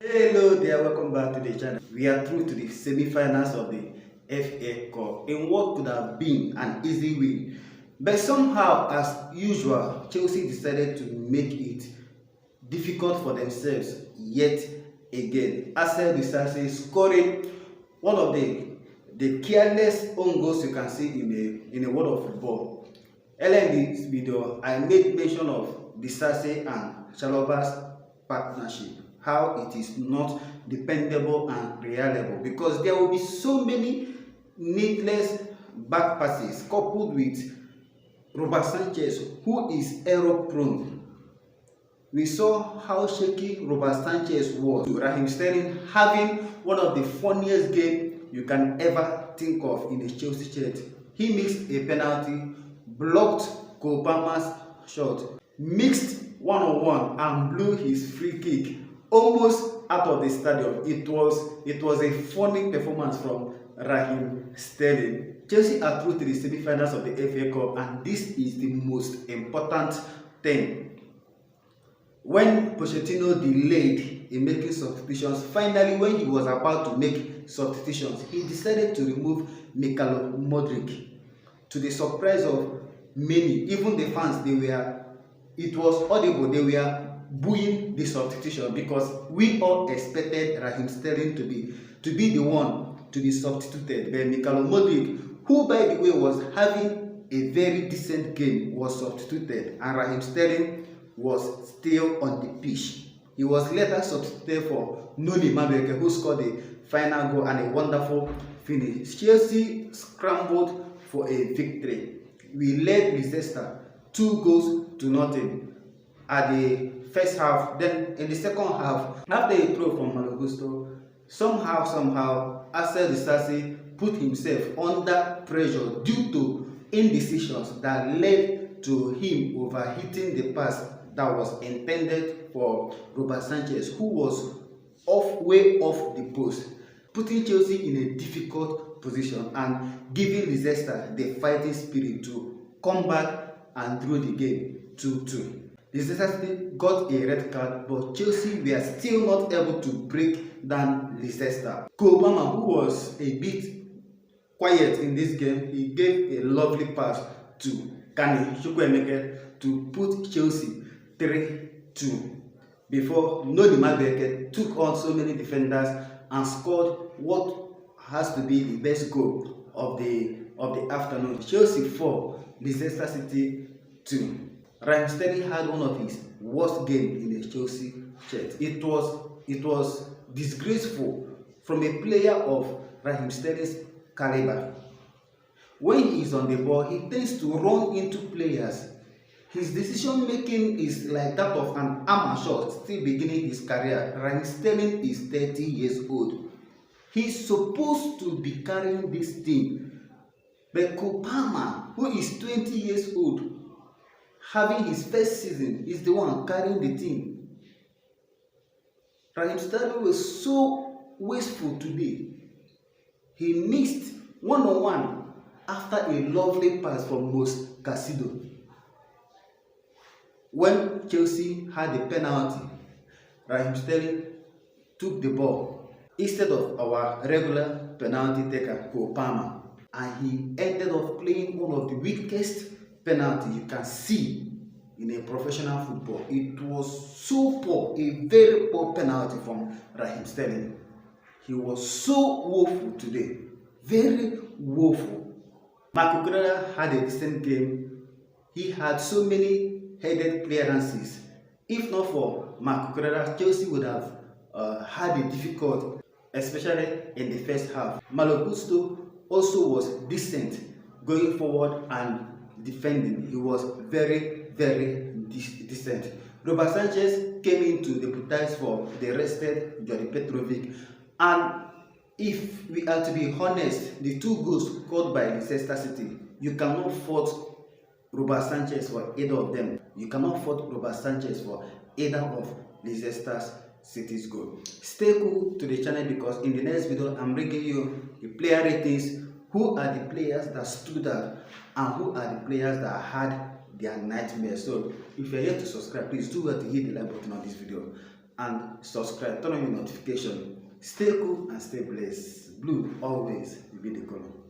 Hello there, welcome back to the channel. We are through to the semi-finals of the FA Cup in what could have been an easy win. But somehow, as usual, Chelsea decided to make it difficult for themselves yet again. Arsenal decided scoring one of the careless own goals you can see in a world of football. Earlier in this video, I made mention of Disase and Chaloba's partnership, how it is not dependable and reliable, because there will be so many needless back passes coupled with Robert Sanchez, who is error prone. We saw how shaky Robert Sanchez was. Raheem Sterling having one of the funniest games you can ever think of in a Chelsea shirt. He missed a penalty, blocked Cole Palmer's shot, mixed one-on-one and blew his free kick almost out of the stadium. It was a funny performance from Raheem Sterling. Chelsea are through to the semi-finals of the FA Cup, and this is the most important thing. When Pochettino delayed in making substitutions, finally when he was about to make substitutions, he decided to remove Mikhailo Modric. To the surprise of many, even the fans, it was audible, they were booing the substitution, because we all expected Raheem Sterling to be the one to be substituted. But Mikhailo Modric, who by the way was having a very decent game, was substituted, and Raheem Sterling was still on the pitch. He was later substituted for Noni Madueke, who scored the final goal and a wonderful finish. Chelsea scrambled for a victory. We led Leicester 2-0 at the first half. Then in the second half, after a throw from Malo Gusto, somehow Arsenal Disasi put himself under pressure due to indecisions that led to him overhitting the pass that was intended for Robert Sanchez, who was way off the post, putting Chelsea in a difficult position and giving Leicester the fighting spirit to come back and draw the game 2-2. Leicester got a red card, but Chelsea were still not able to break down Leicester. Cole Palmer, who was a bit quiet in this game, he gave a lovely pass to Kane Chukwuemeke to put Chelsea 3-2 before Noni Madueke took on so many defenders and scored what has to be the best goal of the afternoon. Chelsea 4, Leicester City 2. Raheem Sterling had one of his worst games in the Chelsea shirt. It was disgraceful from a player of Raheem Sterling's caliber. When he is on the ball, he tends to run into players. His decision making is like that of an amateur still beginning his career. Raheem Sterling is 30 years old. He's supposed to be carrying this team. But Cole Palmer, who is 20 years old, having his first season, is the one carrying the team. Raheem Sterling was so wasteful today. He missed one-on-one after a lovely pass from Mos Casido. When Chelsea had a penalty, Raheem Sterling took the ball instead of our regular penalty taker, Cole Palmer, and he ended up playing one of the weakest penalties you can see in a professional football. It was so poor, a very poor penalty from Raheem Sterling. He was so woeful today, very woeful. Marco Cucurella had a decent game. He had so many headed clearances. If not for Marco Cucurella, Chelsea would have had it difficult, especially in the first half. Malo Gusto also was decent going forward and defending. He was very, very decent. Robert Sanchez came in to deputize for the rested Jody Petrovic, and if we are to be honest, the 2 goals scored by Leicester City, you cannot fault Robert Sanchez for either of them. You cannot fault Robert Sanchez for either of Leicester City's goal. Stay cool to the channel, because in the next video I'm bringing you the player ratings. Who are the players that stood out and who are the players that had their nightmares? So if you are yet to subscribe, please do well to hit the like button on this video and subscribe, turn on your notification. Stay cool and stay blessed. Blue always will be the color.